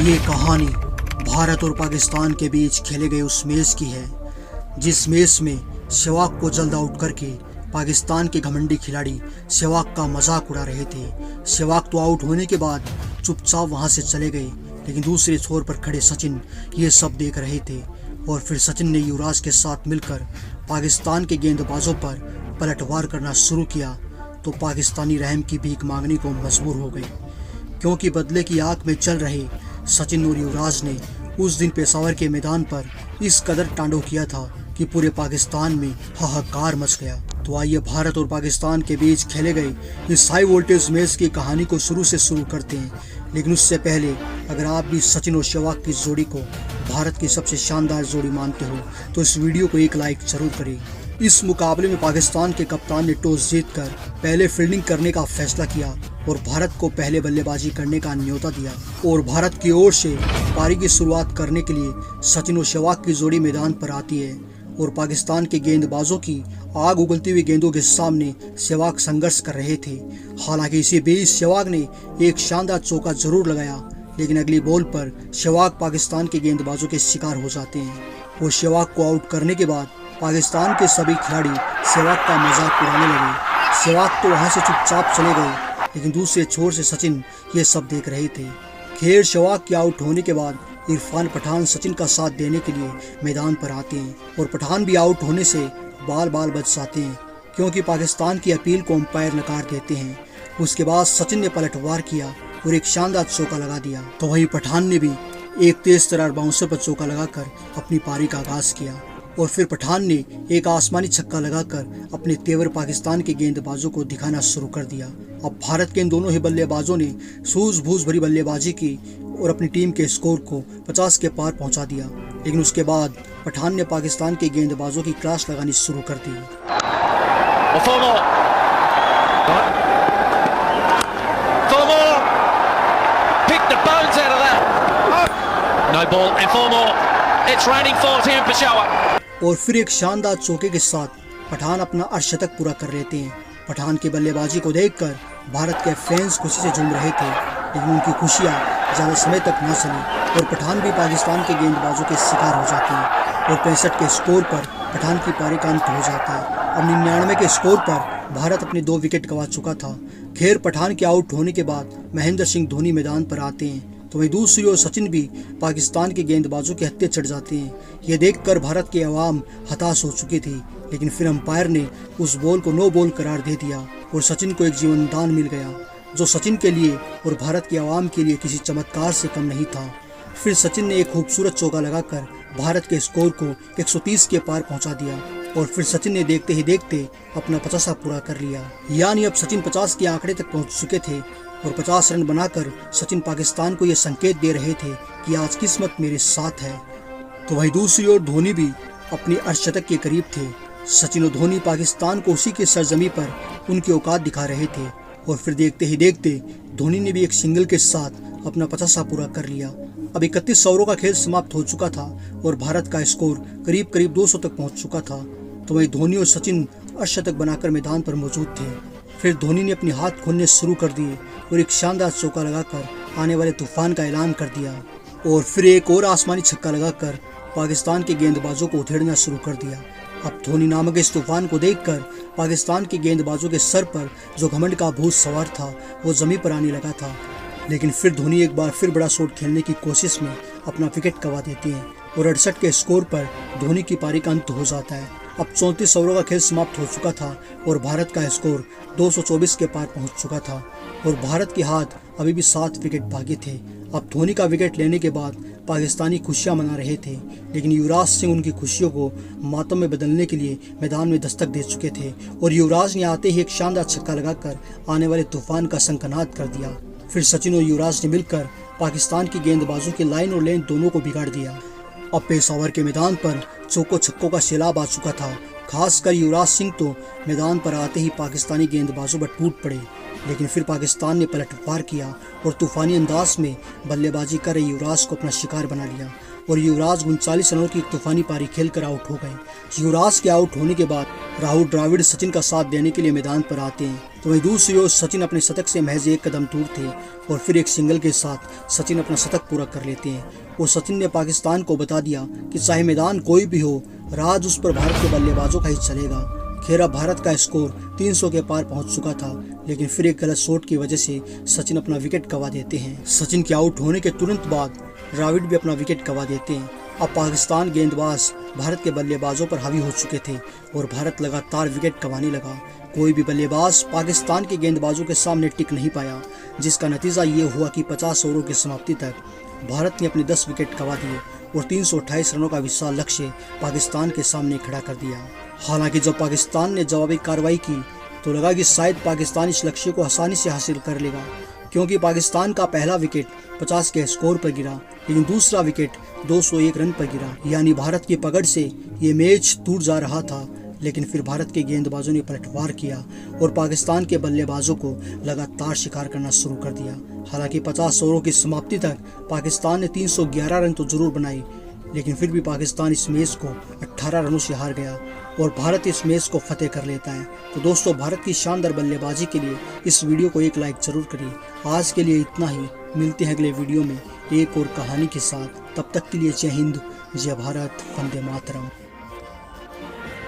ये कहानी भारत और पाकिस्तान के बीच खेले गए उस मैच की है जिस मैच में सहवाग को जल्द आउट करके पाकिस्तान के घमंडी खिलाड़ी सहवाग का मजाक उड़ा रहे थे। सहवाग तो आउट होने के बाद चुपचाप वहां से चले गए, लेकिन दूसरे छोर पर खड़े सचिन ये सब देख रहे थे और फिर सचिन ने युवराज के साथ मिलकर पाकिस्तान के गेंदबाजों पर पलटवार करना शुरू किया तो पाकिस्तानी रहम की भीख मांगने को मजबूर हो गए, क्योंकि बदले की आग में चल रहे सचिन और युवराज ने उस दिन पेशावर के मैदान पर इस कदर तांडव किया था कि पूरे पाकिस्तान में हाहाकार मच गया। तो आइए भारत और पाकिस्तान के बीच खेले गए इस हाई वोल्टेज मैच की कहानी को शुरू से शुरू करते हैं। लेकिन उससे पहले अगर आप भी सचिन और सहवाग की जोड़ी को भारत की सबसे शानदार जोड़ी मानते हो तो इस वीडियो को एक लाइक जरूर करें। इस मुकाबले में पाकिस्तान के कप्तान ने टॉस जीतकर पहले फील्डिंग करने का फैसला किया और भारत को पहले बल्लेबाजी करने का न्योता दिया और भारत की ओर से पारी की शुरुआत करने के लिए सचिन और सहवाग की जोड़ी मैदान पर आती है और पाकिस्तान के गेंदबाजों की आग उगलती हुई गेंदों के सामने सहवाग संघर्ष कर रहे थे। हालांकि इसी बीच सहवाग ने एक शानदार चौका जरूर लगाया, लेकिन अगली बॉल पर सहवाग पाकिस्तान के गेंदबाजों के शिकार हो जाते हैं और सहवाग को आउट करने के बाद पाकिस्तान के सभी खिलाड़ी सहवाग का मजाक उड़ाने लगे। सहवाग तो वहां से चुपचाप चले गए, लेकिन दूसरे छोर से सचिन ये सब देख रहे थे। खैर सहवाग के आउट होने के बाद इरफान पठान सचिन का साथ देने के लिए मैदान पर आते हैं और पठान भी आउट होने से बाल बाल बच जाते हैं, क्योंकि पाकिस्तान की अपील को अंपायर नकार देते हैं। उसके बाद सचिन ने पलटवार किया और एक शानदार चौका लगा दिया, तो वहीं पठान ने भी एक तेज तर्रार बाउंसर पर चौका लगाकर अपनी पारी का आगाज किया और फिर पठान ने एक आसमानी छक्का लगाकर अपने तेवर पाकिस्तान के गेंदबाजों को दिखाना शुरू कर दिया। अब भारत के इन दोनों ही बल्लेबाजों ने सूझबूझ भरी बल्लेबाजी की और अपनी टीम के स्कोर को 50 के पार पहुंचा दिया, लेकिन उसके बाद पठान ने पाकिस्तान के गेंदबाजों की क्लास लगानी शुरू कर दी। और फिर एक शानदार चौके के साथ पठान अपना अर्धशतक पूरा कर लेते हैं। पठान की बल्लेबाजी को देखकर भारत के फैंस खुशी से झूम रहे थे, लेकिन उनकी खुशियां ज़्यादा समय तक न चली और पठान भी पाकिस्तान के गेंदबाजों के शिकार हो जाते हैं और 65 के स्कोर पर पठान की पारी का अंत हो जाता है। अब 99 के स्कोर पर भारत अपने 2 विकेट गंवा चुका था। खैर पठान के आउट होने के बाद महेंद्र सिंह धोनी मैदान पर आते हैं, तो वहीं दूसरी ओर सचिन भी पाकिस्तान के गेंदबाजों के हत्थे चढ़ जाते हैं। ये देखकर भारत के अवाम हताश हो चुकी थी, लेकिन फिर अंपायर ने उस बॉल को नो बॉल करार दे दिया और सचिन को एक जीवन दान मिल गया, जो सचिन के लिए और भारत के अवाम के लिए किसी चमत्कार से कम नहीं था। फिर सचिन ने एक खूबसूरत चौका लगाकर भारत के स्कोर को 130 के पार पहुंचा दिया और फिर सचिन ने देखते ही देखते अपना 50 पूरा कर लिया। यानी अब सचिन 50 के आंकड़े तक पहुंच चुके थे और 50 रन बनाकर सचिन पाकिस्तान को यह संकेत दे रहे थे कि आज किस्मत मेरे साथ है। तो वहीं दूसरी ओर धोनी भी अपनी अर्धशतक के करीब थे। सचिन और धोनी पाकिस्तान को उसी के सरजमी पर उनकी औकात दिखा रहे थे और फिर देखते ही देखते धोनी ने भी एक सिंगल के साथ अपना 50 पूरा कर लिया। अब 31 ओवरों का खेल समाप्त हो चुका था और भारत का स्कोर करीब करीब 200 तक पहुंच चुका था। तो वहीं धोनी और सचिन अर्धशतक बनाकर मैदान पर मौजूद थे। फिर धोनी ने अपने हाथ खोलने शुरू कर दिए और एक शानदार चौका लगाकर आने वाले तूफान का ऐलान कर दिया और फिर एक और आसमानी छक्का लगाकर पाकिस्तान के गेंदबाजों को उधेड़ना शुरू कर दिया। अब धोनी नामक इस तूफान को देखकर पाकिस्तान के गेंदबाजों के सर पर जो घमंड का भूत सवार था वो जमीन पर आने लगा था, लेकिन फिर धोनी एक बार फिर बड़ा शॉट खेलने की कोशिश में अपना विकेट गंवा देते हैं और 68 के स्कोर पर धोनी की पारी का अंत हो जाता है। अब 34 ओवरों का खेल समाप्त हो चुका था और भारत का स्कोर 224 के पार पहुंच चुका था और भारत के हाथ अभी भी 7 विकेट बाकी थे। अब धोनी का विकेट लेने के बाद पाकिस्तानी खुशियां मना रहे थे, लेकिन युवराज सिंह उनकी खुशियों को मातम में बदलने के लिए मैदान में दस्तक दे चुके थे और युवराज ने आते ही एक शानदार छक्का लगाकर आने वाले तूफान का शंखनाद कर दिया। फिर सचिन और युवराज ने मिलकर पाकिस्तान की गेंदबाजों की लाइन और लेन दोनों को बिगाड़ दिया। अब पेशावर के मैदान पर चौको छक्कों का सैलाब आ चुका था। खासकर युवराज सिंह तो मैदान पर आते ही पाकिस्तानी गेंदबाजों पर टूट पड़े, लेकिन फिर पाकिस्तान ने पलटवार किया और तूफानी अंदाज में बल्लेबाजी कर रहे युवराज को अपना शिकार बना लिया और युवराज 39 रनों की एक तूफानी पारी खेलकर आउट हो गए। युवराज के आउट होने के बाद राहुल द्रविड़ सचिन का साथ देने के लिए मैदान पर आते हैं, तो वहीं दूसरी ओर सचिन अपने शतक से महज एक कदम दूर थे और फिर एक सिंगल के साथ सचिन अपना शतक पूरा कर लेते हैं और सचिन ने पाकिस्तान को बता दिया कि चाहे मैदान कोई भी हो, राज उस पर भारत के बल्लेबाजों का ही चलेगा। खैर अब भारत का स्कोर 300 के पार पहुंच चुका था, लेकिन फिर एक गलत शॉट की वजह से सचिन अपना विकेट गंवा देते हैं। सचिन के आउट होने के तुरंत बाद द्रविड़ भी अपना विकेट गंवा देते हैं। अब पाकिस्तान गेंदबाज भारत के बल्लेबाजों पर हावी हो चुके थे और भारत लगातार विकेट गंवाने लगा। कोई भी बल्लेबाज पाकिस्तान के गेंदबाजों के सामने टिक नहीं पाया, जिसका नतीजा ये हुआ कि 50 ओवरों की समाप्ति तक भारत ने अपने 10 विकेट गंवा दिए और 328 रनों का विशाल लक्ष्य पाकिस्तान के सामने खड़ा कर दिया। हालांकि जब पाकिस्तान ने जवाबी कार्रवाई की तो लगा कि शायद पाकिस्तान इस लक्ष्य को आसानी से हासिल कर लेगा, क्योंकि पाकिस्तान का पहला विकेट 50 के स्कोर पर गिरा, लेकिन दूसरा विकेट 201 रन पर गिरा। यानी भारत की पकड़ से ये मैच दूर जा रहा था, लेकिन फिर भारत के गेंदबाजों ने पलटवार किया और पाकिस्तान के बल्लेबाजों को लगातार शिकार करना शुरू कर दिया। हालांकि 50 ओवरों की समाप्ति तक पाकिस्तान ने 311 रन तो जरूर बनाए, लेकिन फिर भी पाकिस्तान इस मैच को 18 रनों से हार गया और भारत इस मैच को फतेह कर लेता है। तो दोस्तों, भारत की शानदार बल्लेबाजी के लिए इस वीडियो को एक लाइक जरूर करिए। आज के लिए इतना ही, मिलते हैं अगले वीडियो में एक और कहानी के साथ। तब तक के लिए जय हिंद, जय भारत, वंदे मातरम।